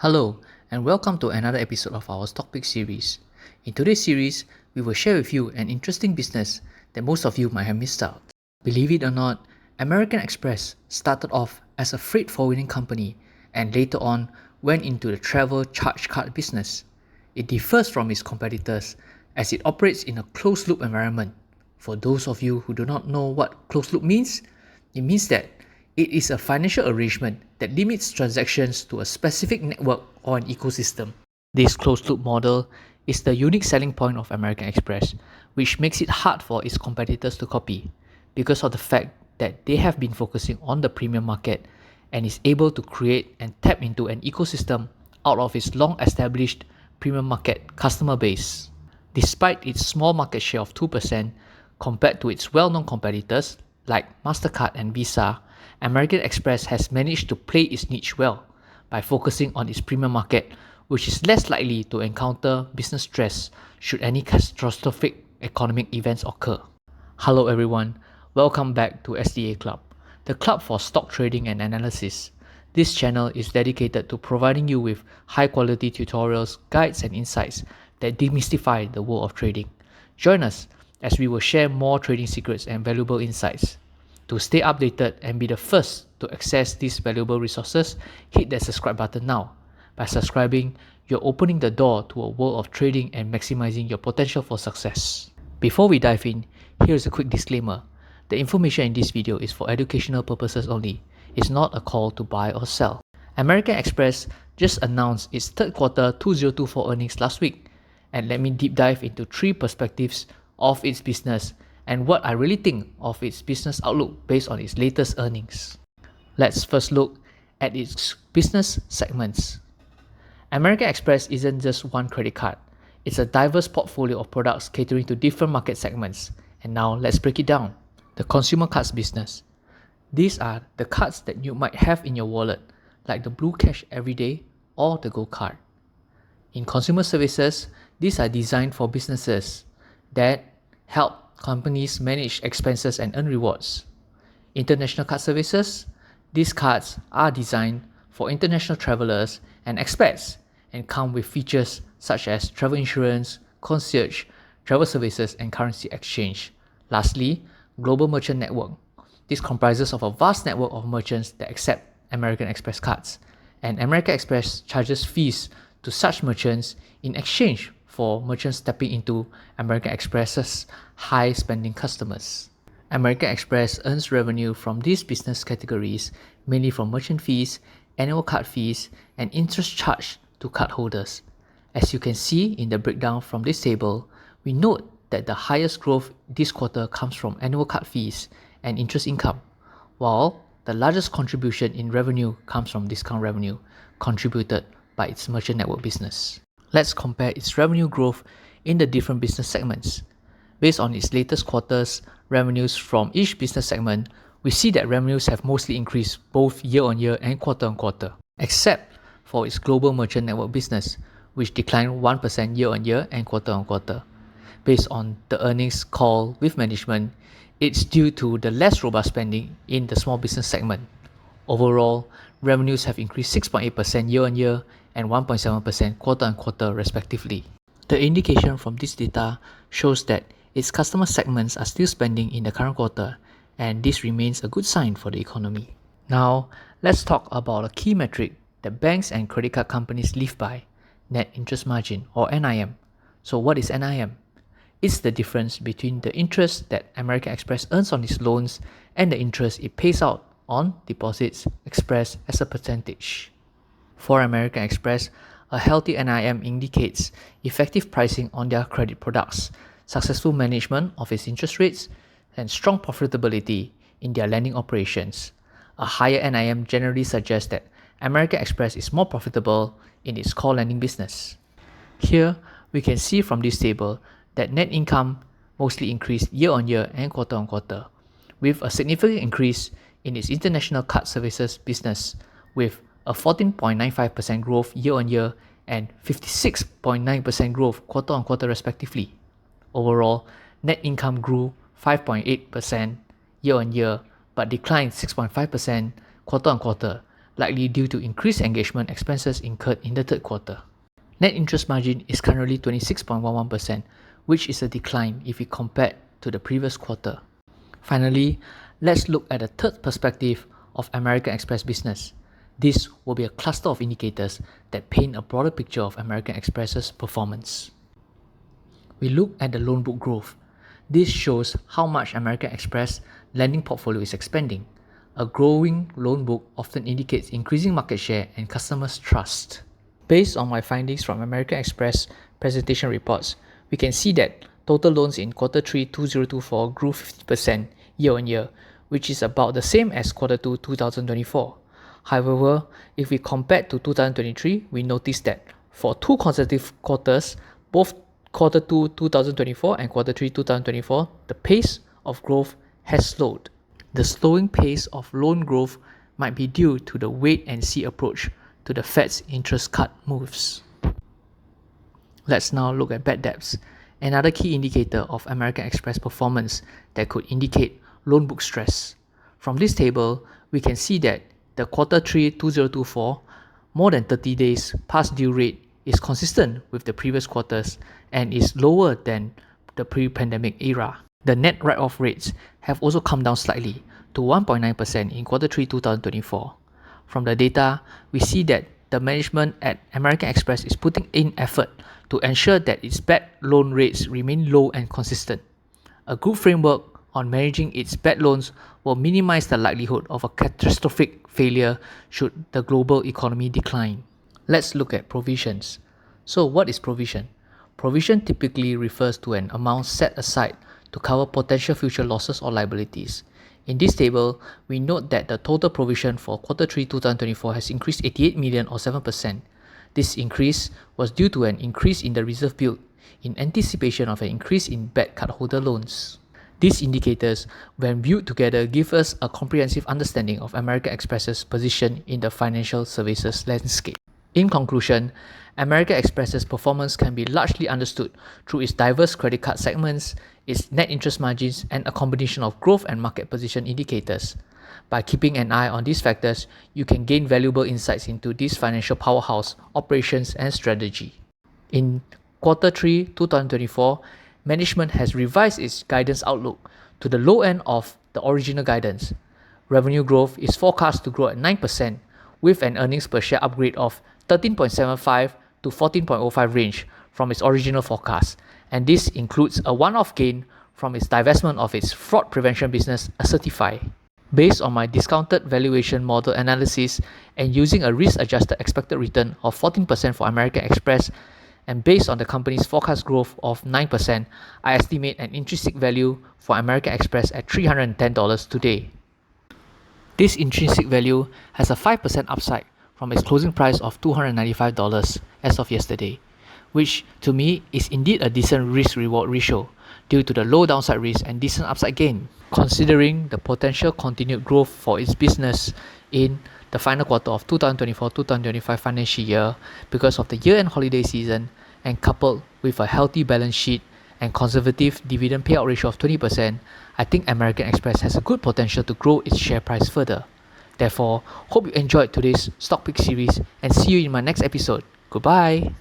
Hello, and welcome to another episode of our Stock Pick series. In today's series, we will share with you an interesting business that most of you might have missed out. Believe it or not, American Express started off as a freight forwarding company and later on went into the travel charge card business. It differs from its competitors as it operates in a closed loop environment. For those of you who do not know what closed loop means, it means that it is a financial arrangement that limits transactions to a specific network or an ecosystem. This closed-loop model is the unique selling point of American Express, which makes it hard for its competitors to copy because of the fact that they have been focusing on the premium market and is able to create and tap into an ecosystem out of its long-established premium market customer base. Despite its small market share of 2% compared to its well-known competitors like MasterCard and Visa, American Express has managed to play its niche well by focusing on its premium market, which is less likely to encounter business stress should any catastrophic economic events occur. Hello everyone, welcome back to SDA Club, the club for stock trading and analysis. This channel is dedicated to providing you with high quality tutorials, guides and insights that demystify the world of trading. Join us as we will share more trading secrets and valuable insights. To stay updated and be the first to access these valuable resources, hit that subscribe button now. By subscribing, you're opening the door to a world of trading and maximizing your potential for success. Before we dive in, here's a quick disclaimer. The information in this video is for educational purposes only. It's not a call to buy or sell. American Express just announced its third quarter 2024 earnings last week, and let me deep dive into three perspectives of its business and what I really think of its business outlook based on its latest earnings. Let's first look at its business segments. American Express isn't just one credit card. It's a diverse portfolio of products catering to different market segments. And now let's break it down. The consumer cards business. These are the cards that you might have in your wallet, like the Blue Cash Everyday or the Gold Card. In consumer services, these are designed for businesses that help companies manage expenses and earn rewards. International card services, these cards are designed for international travelers and expats and come with features such as travel insurance, concierge, travel services and currency exchange. Lastly, global merchant network. This comprises of a vast network of merchants that accept American Express cards, and American Express charges fees to such merchants in exchange for merchants tapping into American Express's high-spending customers. American Express earns revenue from these business categories mainly from merchant fees, annual card fees, and interest charged to cardholders. As you can see in the breakdown from this table, we note that the highest growth this quarter comes from annual card fees and interest income, while the largest contribution in revenue comes from discount revenue contributed by its merchant network business. Let's compare its revenue growth in the different business segments. Based on its latest quarter's revenues from each business segment, we see that revenues have mostly increased both year-on-year and quarter-on-quarter, except for its global merchant network business, which declined 1% year-on-year and quarter-on-quarter. Based on the earnings call with management, it's due to the less robust spending in the small business segment. Overall, revenues have increased 6.8% year-on-year and 1.7% quarter-on-quarter respectively. The indication from this data shows that its customer segments are still spending in the current quarter, and this remains a good sign for the economy. Now, let's talk about a key metric that banks and credit card companies live by, net interest margin or NIM. So what is NIM? It's the difference between the interest that American Express earns on its loans and the interest it pays out on deposits expressed as a percentage. For American Express, a healthy NIM indicates effective pricing on their credit products, successful management of its interest rates, and strong profitability in their lending operations. A higher NIM generally suggests that American Express is more profitable in its core lending business. Here, we can see from this table that net income mostly increased year-on-year and quarter-on-quarter, with a significant increase in its international card services business, with a 14.95% growth year-on-year and 56.9% growth quarter-on-quarter respectively. Overall, net income grew 5.8% year-on-year but declined 6.5% quarter-on-quarter, likely due to increased engagement expenses incurred in the third quarter. Net interest margin is currently 26.11%, which is a decline if we compare to the previous quarter. Finally, let's look at the third perspective of American Express business. This will be a cluster of indicators that paint a broader picture of American Express's performance. We look at the loan book growth. This shows how much American Express lending portfolio is expanding. A growing loan book often indicates increasing market share and customers' trust. Based on my findings from American Express presentation reports, we can see that total loans in Q3 2024 grew 50% year-on-year, which is about the same as Q2 2024. However, if we compare to 2023, we notice that for two consecutive quarters, both Q2 2024 and Q3 2024, the pace of growth has slowed. The slowing pace of loan growth might be due to the wait-and-see approach to the Fed's interest cut moves. Let's now look at bad debts, another key indicator of American Express performance that could indicate loan book stress. From this table, we can see that the Q3 2024 more than 30 days past due rate is consistent with the previous quarters and is lower than the pre-pandemic era. The net write-off rates have also come down slightly to 1.9% in Q3 2024. From the data, we see that the management at American Express is putting in effort to ensure that its bad loan rates remain low and consistent. A good framework on managing its bad loans will minimize the likelihood of a catastrophic failure should the global economy decline. Let's look at provisions. So what is provision? Provision typically refers to an amount set aside to cover potential future losses or liabilities. In this table, we note that the total provision for Q3 2024 has increased 88 million or 7%. This increase was due to an increase in the reserve build in anticipation of an increase in bad cardholder loans. These indicators, when viewed together, give us a comprehensive understanding of American Express's position in the financial services landscape. In conclusion, American Express's performance can be largely understood through its diverse credit card segments, its net interest margins, and a combination of growth and market position indicators. By keeping an eye on these factors, you can gain valuable insights into this financial powerhouse, operations, and strategy. In Q3 2024, management has revised its guidance outlook to the low end of the original guidance. Revenue growth is forecast to grow at 9%, with an earnings per share upgrade of 13.75 to 14.05 range from its original forecast, and this includes a one-off gain from its divestment of its fraud prevention business, Certify. Based on my discounted valuation model analysis and using a risk-adjusted expected return of 14% for American Express, and based on the company's forecast growth of 9%, I estimate an intrinsic value for American Express at $310 today. This intrinsic value has a 5% upside from its closing price of $295 as of yesterday, which to me is indeed a decent risk-reward ratio due to the low downside risk and decent upside gain. Considering the potential continued growth for its business in the final quarter of 2024-2025 financial year because of the year-end holiday season, and coupled with a healthy balance sheet and conservative dividend payout ratio of 20%, I think American Express has a good potential to grow its share price further. Therefore, hope you enjoyed today's Stock Pick series and see you in my next episode. Goodbye!